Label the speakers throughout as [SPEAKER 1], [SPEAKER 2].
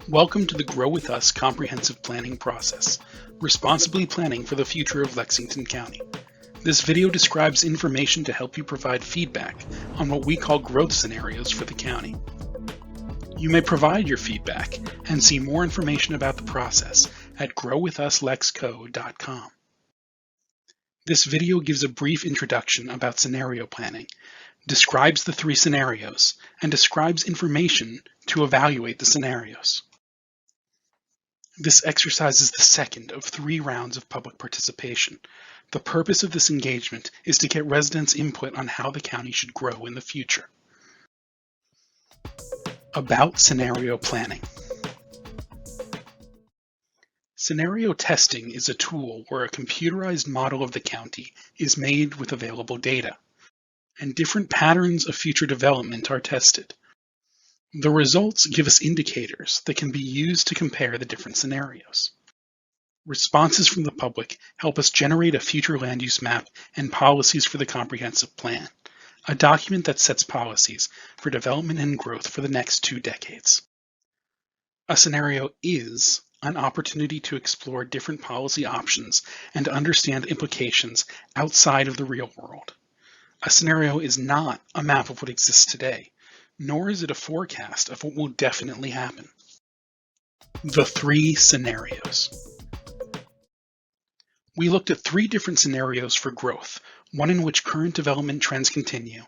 [SPEAKER 1] Welcome to the Grow With Us comprehensive planning process, responsibly planning for the future of Lexington County. This video describes information to help you provide feedback on what we call growth scenarios for the county. You may provide your feedback and see more information about the process at growwithuslexco.com. This video gives a brief introduction about scenario planning, describes the three scenarios, and describes information to evaluate the scenarios. This exercise is the second of 3 rounds of public participation. The purpose of this engagement is to get residents' input on how the county should grow in the future. About scenario planning. Scenario testing is a tool where a computerized model of the county is made with available data, and different patterns of future development are tested. The results give us indicators that can be used to compare the different scenarios. Responses from the public help us generate a future land use map and policies for the comprehensive plan, a document that sets policies for development and growth for the next 2 decades. A scenario is an opportunity to explore different policy options and understand implications outside of the real world. A scenario is not a map of what exists today, nor is it a forecast of what will definitely happen. The 3 scenarios. We looked at 3 different scenarios for growth, one in which current development trends continue,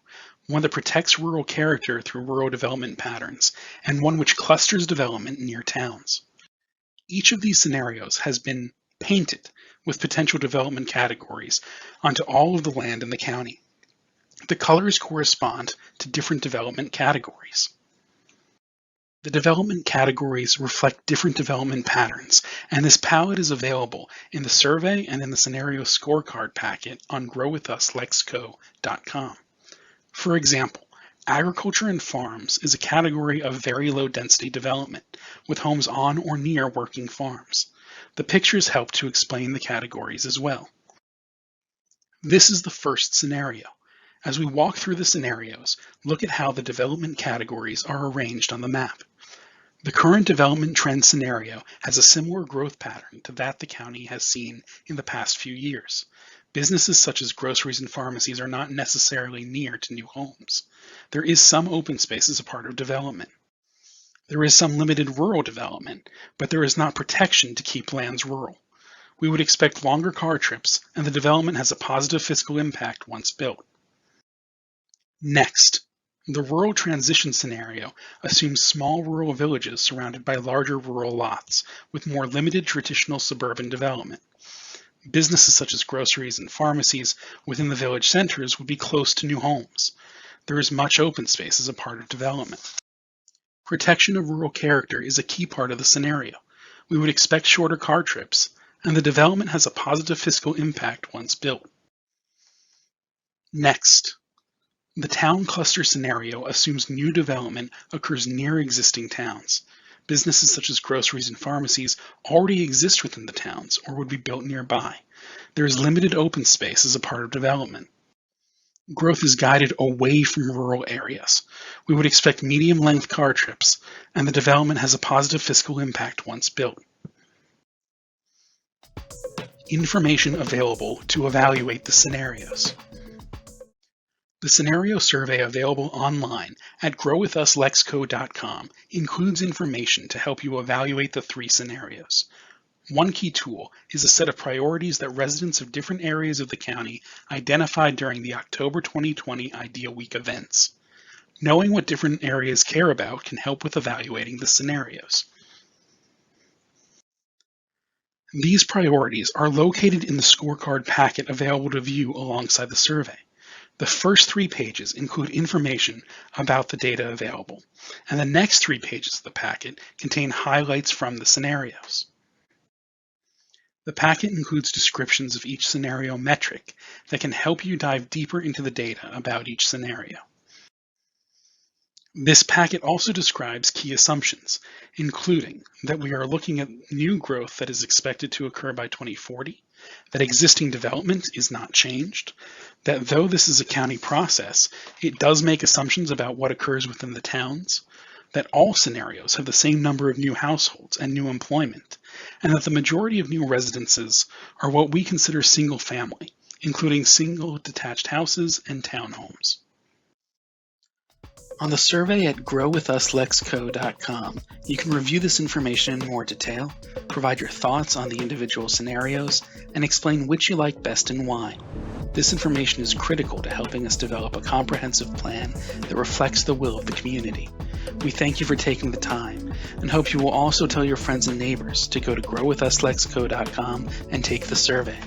[SPEAKER 1] one that protects rural character through rural development patterns, and one which clusters development near towns. Each of these scenarios has been painted with potential development categories onto all of the land in the county. The colors correspond to different development categories. The development categories reflect different development patterns, and this palette is available in the survey and in the scenario scorecard packet on growwithuslexco.com. For example, agriculture and farms is a category of very low density development, with homes on or near working farms. The pictures help to explain the categories as well. This is the first scenario. As we walk through the scenarios, look at how the development categories are arranged on the map. The current development trend scenario has a similar growth pattern to that the county has seen in the past few years. Businesses such as groceries and pharmacies are not necessarily near to new homes. There is some open space as a part of development. There is some limited rural development, but there is not protection to keep lands rural. We would expect longer car trips, and the development has a positive fiscal impact once built. Next, the rural transition scenario assumes small rural villages surrounded by larger rural lots with more limited traditional suburban development. Businesses such as groceries and pharmacies within the village centers would be close to new homes. There is much open space as a part of development. Protection of rural character is a key part of the scenario. We would expect shorter car trips, and the development has a positive fiscal impact once built. Next, the town cluster scenario assumes new development occurs near existing towns. Businesses such as groceries and pharmacies already exist within the towns or would be built nearby. There is limited open space as a part of development. Growth is guided away from rural areas. We would expect medium-length car trips, and the development has a positive fiscal impact once built. Information available to evaluate the scenarios. The scenario survey available online at growwithuslexco.com includes information to help you evaluate the 3 scenarios. One key tool is a set of priorities that residents of different areas of the county identified during the October 2020 Idea Week events. Knowing what different areas care about can help with evaluating the scenarios. These priorities are located in the scorecard packet available to view alongside the survey. The first 3 pages include information about the data available, and the next 3 pages of the packet contain highlights from the scenarios. The packet includes descriptions of each scenario metric that can help you dive deeper into the data about each scenario. This packet also describes key assumptions, including that we are looking at new growth that is expected to occur by 2040, that existing development is not changed, that though this is a county process, it does make assumptions about what occurs within the towns, that all scenarios have the same number of new households and new employment, and that the majority of new residences are what we consider single family, including single detached houses and townhomes. On the survey at growwithuslexco.com, you can review this information in more detail, provide your thoughts on the individual scenarios, and explain which you like best and why. This information is critical to helping us develop a comprehensive plan that reflects the will of the community. We thank you for taking the time and hope you will also tell your friends and neighbors to go to growwithuslexco.com and take the survey.